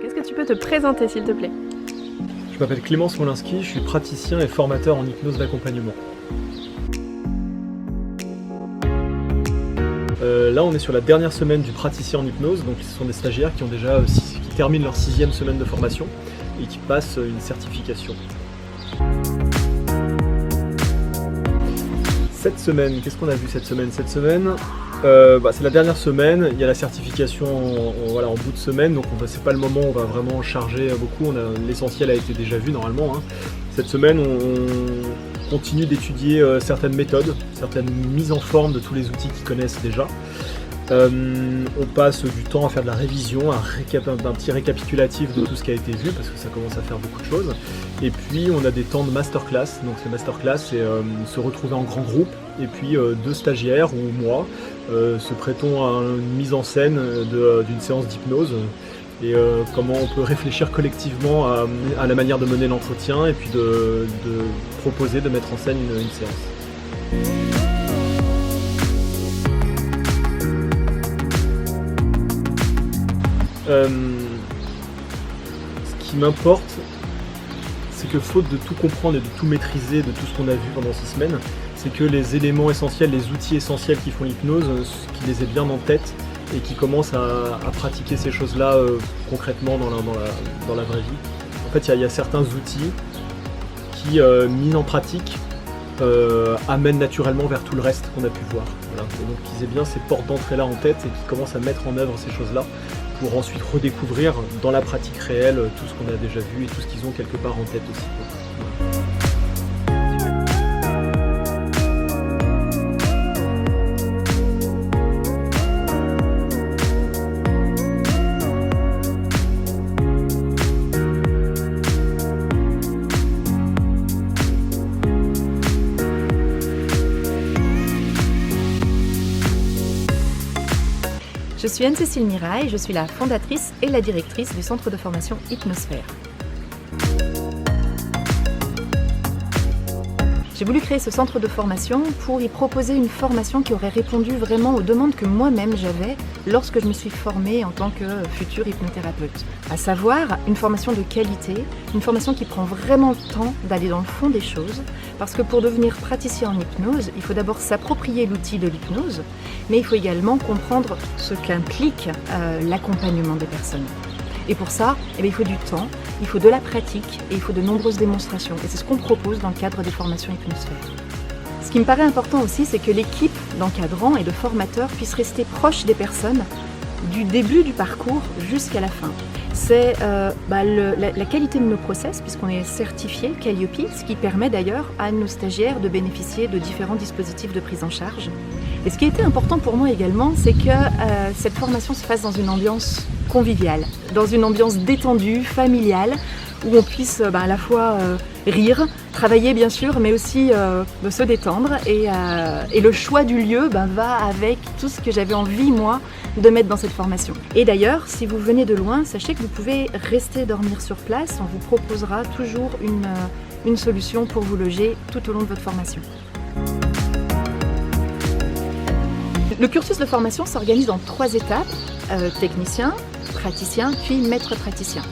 Est-ce que tu peux te présenter s'il te plaît? Je m'appelle Clément Smolinski, je suis praticien et formateur en hypnose d'accompagnement. Là on est sur la dernière semaine du praticien en hypnose, donc ce sont des stagiaires qui terminent leur 6e semaine de formation et qui passent une certification. Cette semaine, qu'est-ce qu'on a vu cette semaine? C'est la dernière semaine, il y a la certification en bout de semaine, donc c'est pas le moment où on va vraiment charger beaucoup, l'essentiel a été déjà vu normalement. Cette semaine on continue d'étudier certaines méthodes, certaines mises en forme de tous les outils qu'ils connaissent déjà. On passe du temps à faire de la révision, un petit récapitulatif de tout ce qui a été vu parce que ça commence à faire beaucoup de choses. Et puis on a des temps de masterclass, donc ces masterclass c'est se retrouver en grand groupe et puis 2 stagiaires ou moi se prêtons à une mise en scène d'une séance d'hypnose et comment on peut réfléchir collectivement à la manière de mener l'entretien et puis de proposer de mettre en scène une séance. Ce qui m'importe, c'est que faute de tout comprendre et de tout maîtriser, de tout ce qu'on a vu pendant 6 semaines, c'est que les éléments essentiels, les outils essentiels qui font l'hypnose, qu'ils les aient bien en tête et qu'ils commencent à pratiquer ces choses-là concrètement dans la vraie vie. En fait, il y a certains outils qui, mis en pratique, amènent naturellement vers tout le reste qu'on a pu voir. Voilà. Et donc qu'ils aient bien ces portes d'entrée-là en tête et qu'ils commencent à mettre en œuvre ces choses-là pour ensuite redécouvrir dans la pratique réelle tout ce qu'on a déjà vu et tout ce qu'ils ont quelque part en tête aussi. Voilà. Je suis Anne-Cécile Mirail, je suis la fondatrice et la directrice du centre de formation Hypnosphère. J'ai voulu créer ce centre de formation pour y proposer une formation qui aurait répondu vraiment aux demandes que moi-même j'avais lorsque je me suis formée en tant que future hypnothérapeute. À savoir une formation de qualité, une formation qui prend vraiment le temps d'aller dans le fond des choses, parce que pour devenir praticien en hypnose, il faut d'abord s'approprier l'outil de l'hypnose, mais il faut également comprendre ce qu'implique l'accompagnement des personnes. Et pour ça, il faut du temps, il faut de la pratique et il faut de nombreuses démonstrations. Et c'est ce qu'on propose dans le cadre des formations Hypnosphère. Ce qui me paraît important aussi, c'est que l'équipe d'encadrants et de formateurs puisse rester proche des personnes du début du parcours jusqu'à la fin. C'est la qualité de nos process, puisqu'on est certifié Calliope, ce qui permet d'ailleurs à nos stagiaires de bénéficier de différents dispositifs de prise en charge. Et ce qui était important pour moi également, c'est que cette formation se fasse dans une ambiance conviviale, dans une ambiance détendue, familiale, où on puisse à la fois rire, travailler bien sûr, mais aussi se détendre. Et le choix du lieu va avec tout ce que j'avais envie, moi, de mettre dans cette formation. Et d'ailleurs, si vous venez de loin, sachez que vous pouvez rester dormir sur place. On vous proposera toujours une solution pour vous loger tout au long de votre formation. Le cursus de formation s'organise en 3 étapes, technicien, praticien, puis maître praticien.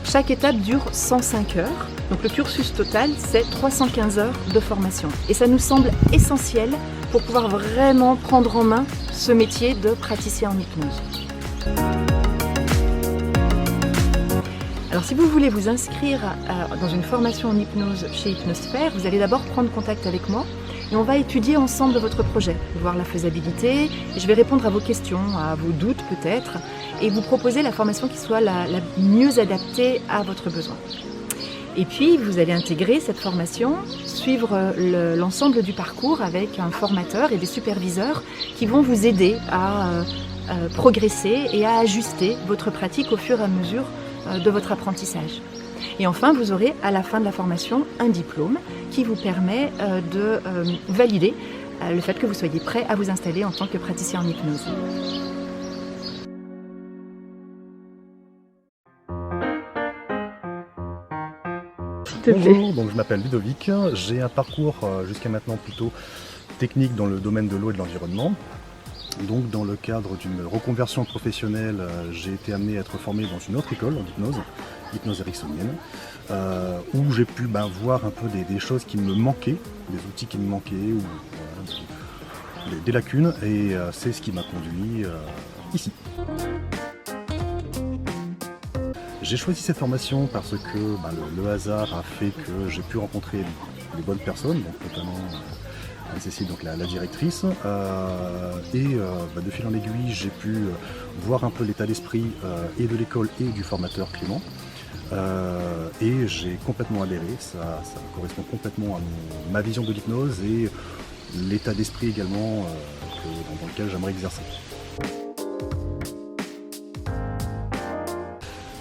Chaque étape dure 105 heures, donc le cursus total c'est 315 heures de formation. Et ça nous semble essentiel pour pouvoir vraiment prendre en main ce métier de praticien en hypnose. Alors si vous voulez vous inscrire dans une formation en hypnose chez Hypnosphère, vous allez d'abord prendre contact avec moi et on va étudier ensemble votre projet, voir la faisabilité, et je vais répondre à vos questions, à vos doutes peut-être, et vous proposer la formation qui soit la mieux adaptée à votre besoin. Et puis vous allez intégrer cette formation, suivre l'ensemble du parcours avec un formateur et des superviseurs qui vont vous aider à progresser et à ajuster votre pratique au fur et à mesure de votre apprentissage. Et enfin, vous aurez à la fin de la formation un diplôme qui vous permet de valider le fait que vous soyez prêt à vous installer en tant que praticien en hypnose. Bonjour, donc je m'appelle Ludovic, j'ai un parcours jusqu'à maintenant plutôt technique dans le domaine de l'eau et de l'environnement. Donc dans le cadre d'une reconversion professionnelle, j'ai été amené à être formé dans une autre école en hypnose ericksonienne, où j'ai pu voir un peu des choses qui me manquaient, des outils qui me manquaient, ou des lacunes, et c'est ce qui m'a conduit ici. J'ai choisi cette formation parce que le hasard a fait que j'ai pu rencontrer les bonnes personnes, donc notamment Anne-Cécile, donc la directrice, et de fil en aiguille, j'ai pu voir un peu l'état d'esprit et de l'école et du formateur Clément, et j'ai complètement adhéré. Ça correspond complètement à ma vision de l'hypnose et l'état d'esprit également dans lequel j'aimerais exercer.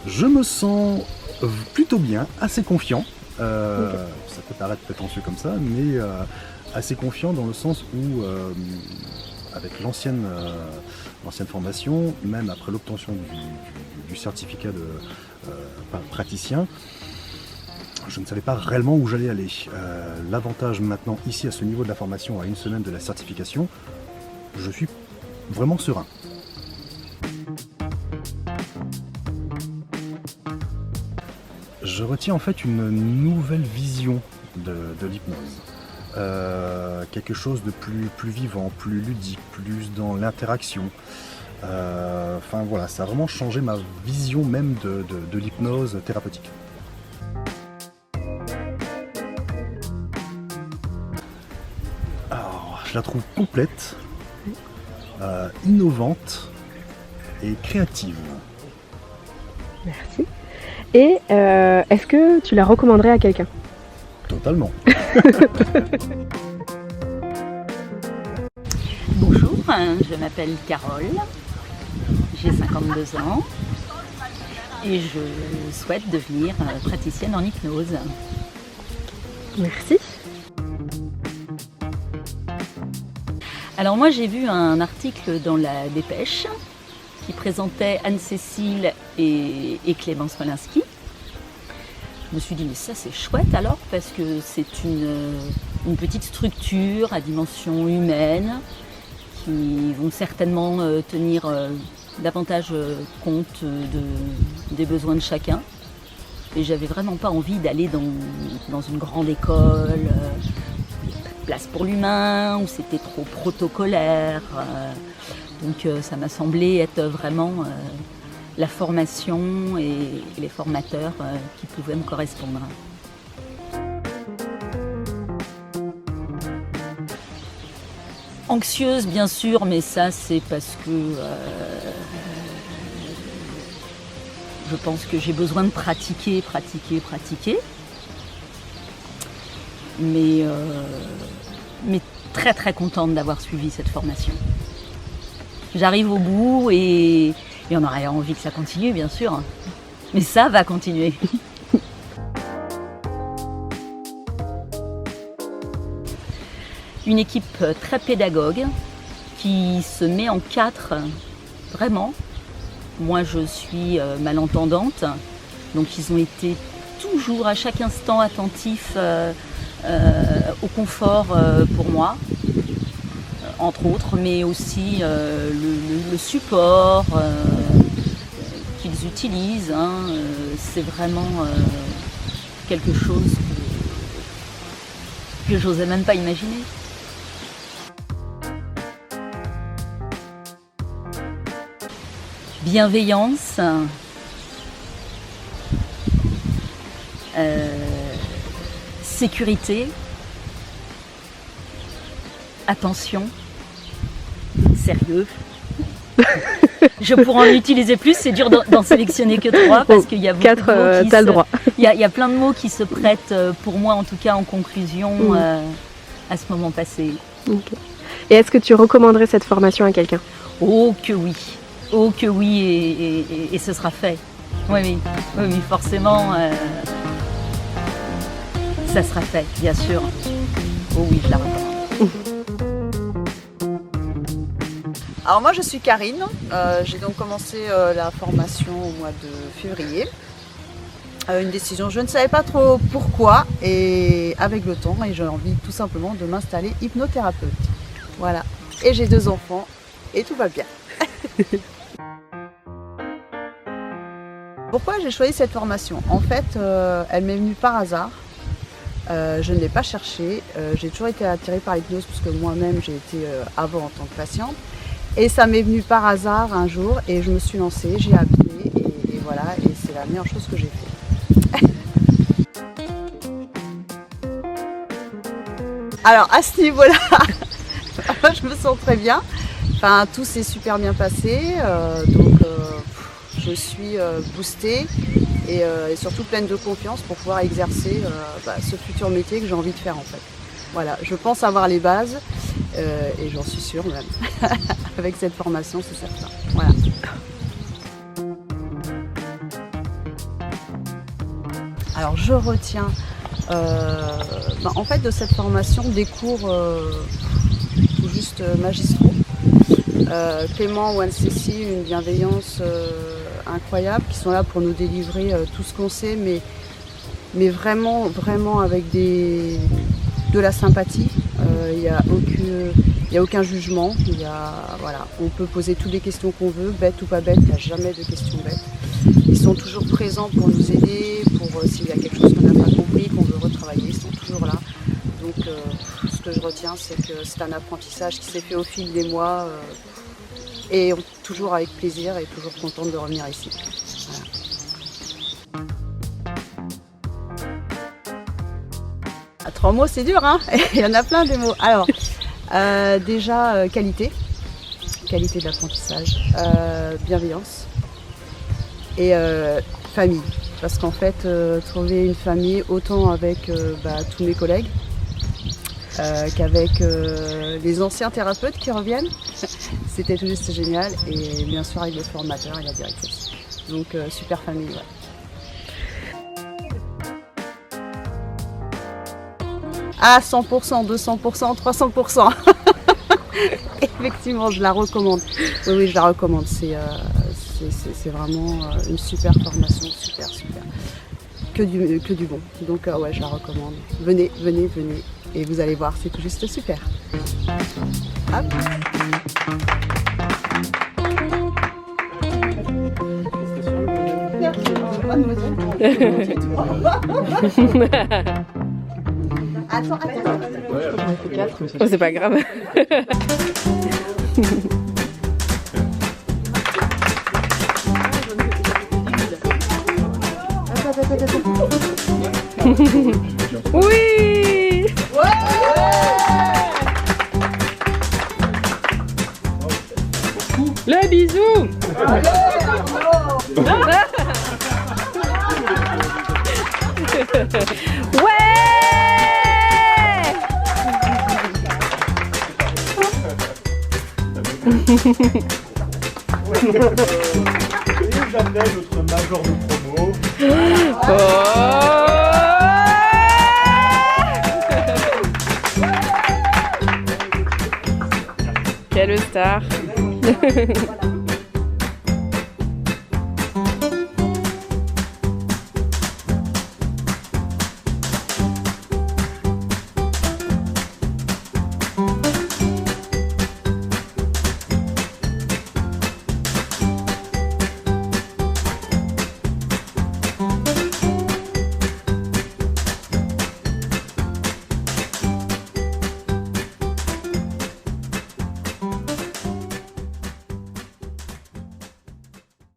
Je me sens plutôt bien, assez confiant. Ça peut paraître prétentieux comme ça, mais assez confiant dans le sens où, avec l'ancienne formation, même après l'obtention du certificat de praticien, je ne savais pas réellement où j'allais aller. L'avantage maintenant, ici, à ce niveau de la formation, à une semaine de la certification, je suis vraiment serein. Je retiens en fait une nouvelle vision de l'hypnose. Quelque chose de plus vivant, plus ludique, plus dans l'interaction. Enfin voilà, ça a vraiment changé ma vision même de l'hypnose thérapeutique. Alors, je la trouve complète, innovante et créative. Merci. Et est-ce que tu la recommanderais à quelqu'un? Totalement. Bonjour, je m'appelle Carole, j'ai 52 ans et je souhaite devenir praticienne en hypnose. Merci. Alors moi j'ai vu un article dans la Dépêche qui présentait Anne-Cécile et Clément Smolinski. Je me suis dit mais ça c'est chouette alors parce que c'est une petite structure à dimension humaine qui vont certainement tenir davantage compte des besoins de chacun. Et j'avais vraiment pas envie d'aller dans une grande école, place pour l'humain, où c'était trop protocolaire. Donc ça m'a semblé être vraiment la formation et les formateurs qui pouvaient me correspondre. Anxieuse bien sûr, mais ça c'est parce que je pense que j'ai besoin de pratiquer. Mais très très contente d'avoir suivi cette formation. J'arrive au bout et on aurait envie que ça continue bien sûr, mais ça va continuer. Une équipe très pédagogue qui se met en quatre, vraiment. Moi je suis malentendante, donc ils ont été toujours à chaque instant attentifs au confort pour moi, entre autres, mais aussi le support qu'ils utilisent. C'est vraiment quelque chose que j'osais même pas imaginer. Bienveillance, sécurité, attention, sérieux. Je pourrais en utiliser plus, c'est dur d'en sélectionner que 3 parce qu'il y a beaucoup de mots t'as le droit. Il y a plein de mots qui se prêtent pour moi en tout cas en conclusion à ce moment passé. Okay. Et est-ce que tu recommanderais cette formation à quelqu'un? Oh que oui. Oh que oui, et ce sera fait. Oui, forcément, ça sera fait, bien sûr. Oh oui, je la recommande. Alors moi je suis Karine, j'ai donc commencé la formation au mois de février. Une décision, je ne savais pas trop pourquoi, et avec le temps, et j'ai envie tout simplement de m'installer hypnothérapeute. Voilà, et j'ai 2 enfants. et tout va bien. Pourquoi j'ai choisi cette formation? En fait, elle m'est venue par hasard. Je ne l'ai pas cherchée. J'ai toujours été attirée par l'hypnose puisque moi-même j'ai été avant en tant que patiente. Et ça m'est venu par hasard un jour et je me suis lancée, j'ai appris et voilà, et c'est la meilleure chose que j'ai fait. Alors à ce niveau-là, je me sens très bien. Enfin, tout s'est super bien passé, donc je suis boostée et surtout pleine de confiance pour pouvoir exercer ce futur métier que j'ai envie de faire en fait. Voilà, je pense avoir les bases et j'en suis sûre même. Avec cette formation, c'est certain. Voilà. Alors je retiens en fait de cette formation des cours tout juste magistraux. Clément ou Anne-Cécile, une bienveillance incroyable, qui sont là pour nous délivrer tout ce qu'on sait, mais vraiment, vraiment avec de la sympathie. Il n'y a aucun jugement. Voilà, on peut poser toutes les questions qu'on veut, bête ou pas bête, il n'y a jamais de questions bêtes. Ils sont toujours présents pour nous aider, pour s'il y a quelque chose qu'on n'a pas compris, qu'on veut retravailler, ils sont toujours là. Donc ce que je retiens, c'est que c'est un apprentissage qui s'est fait au fil des mois et toujours avec plaisir et toujours contente de revenir ici. Voilà. 3 mots, c'est dur, hein. Il y en a plein des mots. Alors, déjà, qualité de l'apprentissage, bienveillance et famille. Parce qu'en fait, trouver une famille autant avec tous mes collègues qu'avec les anciens thérapeutes qui reviennent, c'était tout juste génial. Et bien sûr avec le formateur et la directrice. Donc super famille, ouais. À 100%, 200%, 300%. Effectivement, je la recommande. Oui, je la recommande. C'est vraiment une super formation, super. Que du bon. Donc ouais, je la recommande. Venez. Et vous allez voir, c'est tout juste super. Hop. Attends. Oh, c'est pas grave. Oui. Le bisou. J'amène notre major de promo. Quelle star.